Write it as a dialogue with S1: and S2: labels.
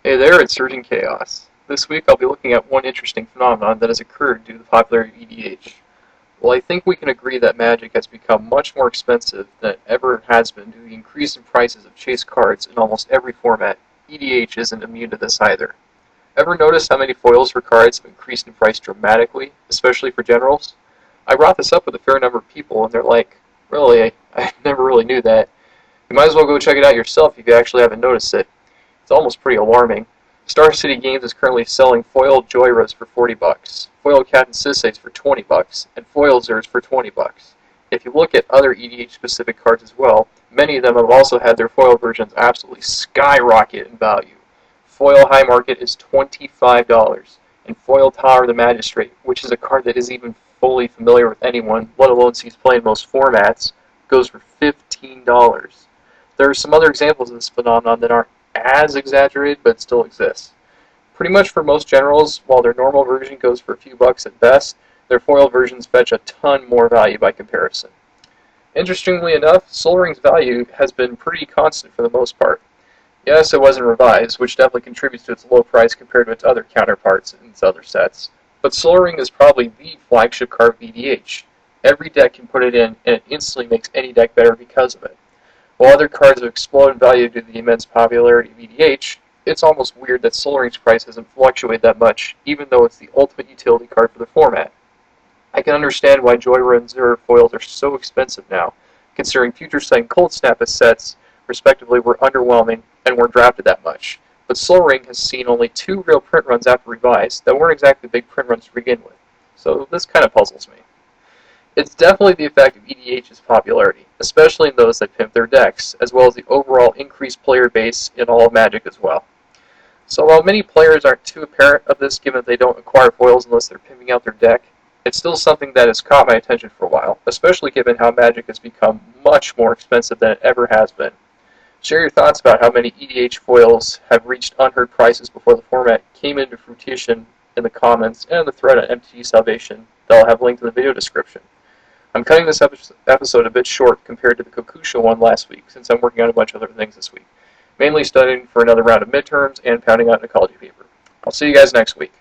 S1: Hey there, it's Surging Chaos. This week I'll be looking at one interesting phenomenon that has occurred due to the popularity of EDH. Well, I think we can agree that Magic has become much more expensive than it ever has been due to the increase in prices of chase cards in almost every format. EDH isn't immune to this either. Ever notice how many foils for cards have increased in price dramatically, especially for generals? I brought this up with a fair number of people, and they're like, really? I never really knew that. You might as well go check it out yourself if you actually haven't noticed it. It's almost pretty alarming. Star City Games is currently selling foiled Joyras for $40, foiled Captain Sisseys for $20, and foiled Zers for $20. If you look at other EDH specific cards as well, many of them have also had their foil versions absolutely skyrocket in value. Foil High Market is $25, and Foil Tower of the Magistrate, which is a card that is even fully familiar with anyone, let alone sees play in most formats, goes for $15. There are some other examples of this phenomenon that aren't as exaggerated, but still exists. Pretty much for most generals, while their normal version goes for a few bucks at best, their foil versions fetch a ton more value by comparison. Interestingly enough, Sol Ring's value has been pretty constant for the most part. Yes, it wasn't revised, which definitely contributes to its low price compared to its other counterparts in its other sets, but Sol Ring is probably the flagship card of EDH. Every deck can put it in, and it instantly makes any deck better because of it. While other cards have exploded in value due to the immense popularity of EDH, it's almost weird that Sol Ring's price hasn't fluctuated that much, even though it's the ultimate utility card for the format. I can understand why Joyra and Zer foils are so expensive now, considering Future Sight and Cold Snap as sets, respectively, were underwhelming and weren't drafted that much. But Sol Ring has seen only 2 real print runs after revise that weren't exactly big print runs to begin with, so this kind of puzzles me. It's definitely the effect of EDH's popularity, especially in those that pimp their decks, as well as the overall increased player base in all of Magic as well. So while many players aren't too apparent of this given that they don't acquire foils unless they're pimping out their deck, it's still something that has caught my attention for a while, especially given how Magic has become much more expensive than it ever has been. Share your thoughts about how many EDH foils have reached unheard prices before the format came into fruition in the comments and the thread on MTG Salvation that I'll have linked in the video description. I'm cutting this episode a bit short compared to the Kokusho one last week, since I'm working on a bunch of other things this week, mainly studying for another round of midterms and pounding out an ecology paper. I'll see you guys next week.